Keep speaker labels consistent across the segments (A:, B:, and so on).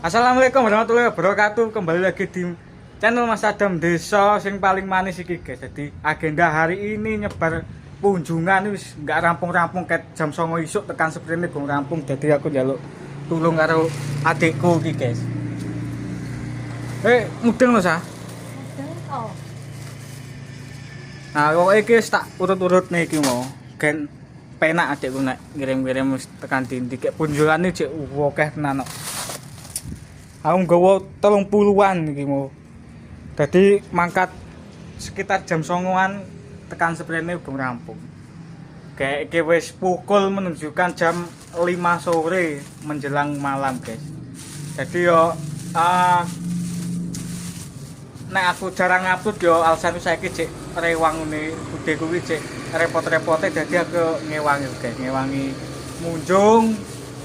A: Assalamualaikum warahmatullahi wabarakatuh. Kembali lagi di channel Mas Adam Desa sing paling manis iki, guys. Jadi agenda hari ini nyebar kunjungan wis enggak rampung-rampung ket jam 09.00 isuk tekan seprene gong rampung. Jadi aku njaluk tulung karo adikku iki, guys. Mudeng lho, Sa.
B: Mudeng kok.
A: Nah, kok iki tak urut-urutne iki mau. Gen penak adikku nek ngirim-ngirim tekan dindi kek kunjungane jek akeh tenan kok. Aku nggawa 30-an iki mau. Dadi mangkat sekitar jam 09.00-an tekan seprene uga rampung. Kayak iki wis pukul menunjukkan jam 5 sore menjelang malam, guys. Jadi yo nek aku jarang upload yo alasan saiki cek rewang ngene budeku iki cek repot-repote dadi aku ngewangi, guys. Ngewangi munjung,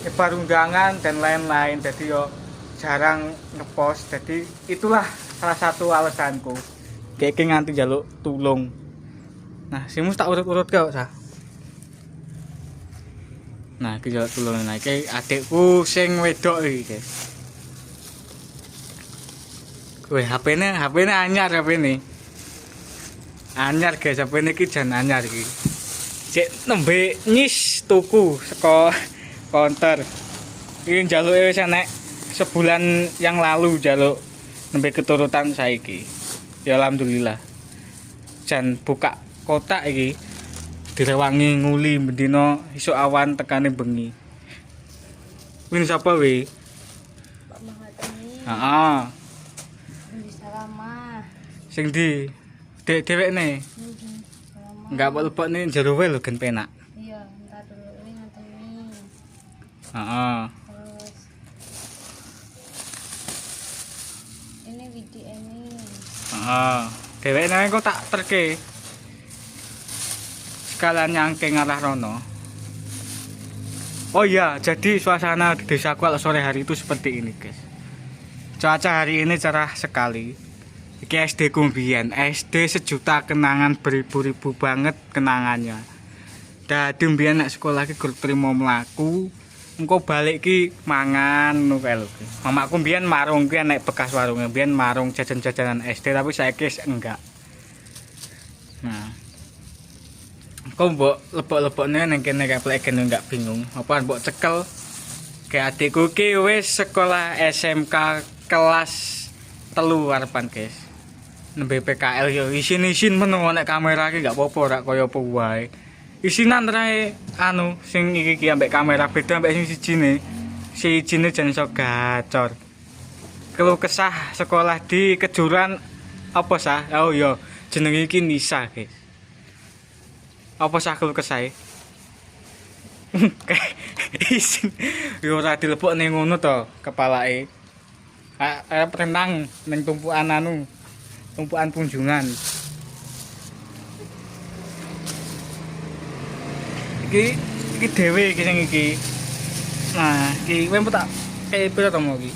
A: nyebar undangan dan lain-lain. Jadi yo jarang ngepost, jadi itulah salah satu alasanku kayak nganti jaluk tulung. Nah simus tak urut-urut kok, Sa. Nah iki jaluk tulung. Nah iki adikku sing wedok iki, guys. Weh, HP-ne anyar, HP-ne anyar, guys. HP-ne iki jan anyar iki, cek nembe nyis tuku saka counter iki. Njaluke wis enek sebulan yang lalu, jaluk nembe keturutan saiki. Ya alhamdulillah. Jan buka kotak iki direwangi nguli bendina isuk awan tekane bengi. Kuwi sapa we?
B: Pak Mahatmi.
A: Heeh.
B: Di Salama.
A: Sing di dhewekne.
B: Salama.
A: Enggak lebokne jero wae lho gen penak.
B: Iya, entar dulu ini ngatemi.
A: Heeh.
B: Terus ini video ini.
A: Heeh. Dhewekne kok tak terke. Sekalian nyangke ngarah rono. Oh iya, jadi suasana di desaku kalau sore hari itu seperti ini, guys. Cuaca hari ini cerah sekali. Iki SD kumbian, SD sejuta kenangan, beribu-ribu banget kenangannya. Dadi mbiyen nek sekolah iki gur trimo mlaku, engko balik ki mangan ngono kae lho. Mamaku mbiyen marung ki nek bekas warunge, mbiyen marung jajan-jajanan SD tapi saiki enggak. Nah. Kok mbok lebok-lebokne ning kene kaplek kene enggak bingung. Apa mbok cekel? Kayak adikku ki wis sekolah SMK kelas 3 arepan, guys. Nembe PKL yo isin-isin men nek kamera ki enggak apa-apa rak kaya apa wae. Isinan rae anu sing iki ambek kamera beda ambek sing sijine. Si ijine jan iso gacor. Keluh kesah sekolah di Kejuran apa sah? Oh iya, jenenge iki Nisa, guys. Apa sah keluh kesah? Isin yo ora dilebokne ngono to kepalake. Arep renang ning tumpukan anu, tumpukan kunjungan. Iki dhewe iki sing iki. Nah, iki kowe tak pira to mau iki?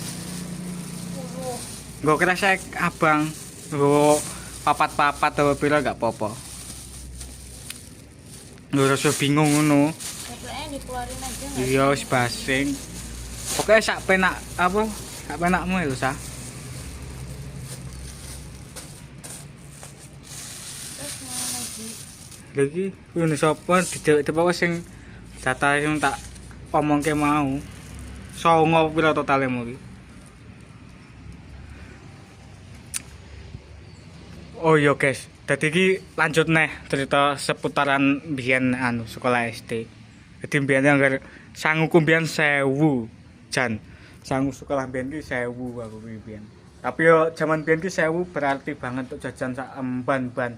B: 10.
A: Nggo kresek abang, nggo papat-papat atau pira gak apa-apa. Nggo rasa bingung ngono.
B: Kayaknya dikeluarin aja enggak?
A: Iya wis basing. Pokoke sak penak apa? Sak penakmu lho, Sa.
B: Terus mau lagi.
A: Lha iki kuwi sapa dijawab sing data sing tak omongke mau. 9 pira totale mu iki? Oh iya, guys. Dadi iki lanjut neh cerita seputaran biyen anu sekolah SD. Dadi biyen anggar sanguku biyen 1000 jan. Sangu sekolah biyen ki 1000 aku biyen. Tapi yo jaman biyen ki 1000 berarti banget untuk jajan sak emban-ban.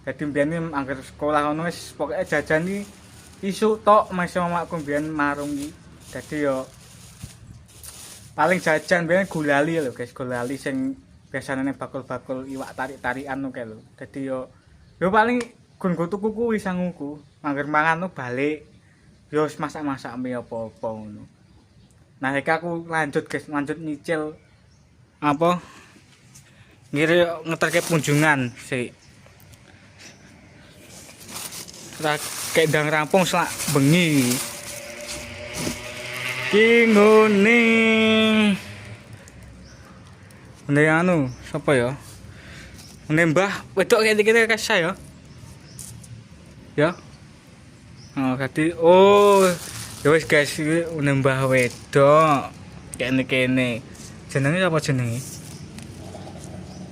A: Dadi biyen iki anggar sekolah ngono wis pokoke jajan iki isuk tok masih mamaku biyen marung iki. Dadi yo paling jajan biyen gulali lho, guys. Gulali sing biasane bakul-bakul iwak tarik-tarikan ngono kae lho. Dadi yo paling gun tuku kuwi sanguku. Angger mangan balik yo wis masak-masak mie apa-apa ngono. Nah, iki aku lanjut, guys, lanjut nyicil apa? Ngeterke kunjungan sik. Ora kek ndang rampung selak bengi. Ki ngene Ini anu, siapa ya? Ini Mbah wedok kene kasih ya. Ya. Oh, tadi ya wis guys, iki Mbah wedok. Kene. Jenenge apa jenenge?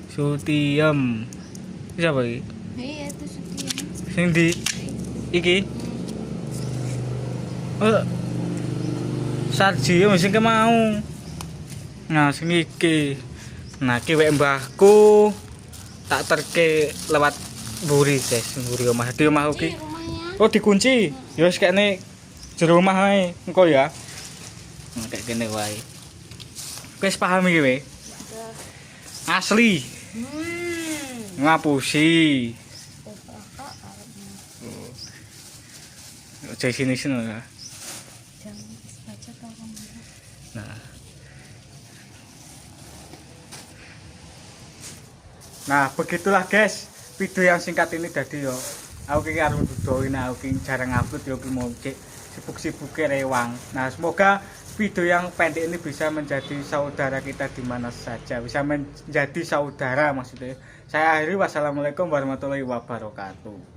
A: Sutiem. Siapa iki?
B: Iya itu setia.
A: Sing di iki. Oh. Sarji sing ke mau. Nah, sing iki. Nah, ki wek mbahku tak terke lewat mburi, guys. Mburi omah. Di omah
B: Ini
A: iki.
B: rumahnya.
A: Oh, dikunci. Ya wis kene jero omah ae. Engko ya. Nah, kayak gini wae. Wis paham iki we. Asli. Ngapusi. Ojo sini ya.
B: Jangan baca tau kamu.
A: Nah, begitulah guys, video yang singkat ini tadi yo. Aku ki karo dudoin aku ki jarang upload yo ki mau cek sibuk-sibuke rewang. Nah, semoga video yang pendek ini bisa menjadi saudara kita di mana saja, bisa menjadi saudara maksudnya. Saya akhiri, wassalamualaikum warahmatullahi wabarakatuh.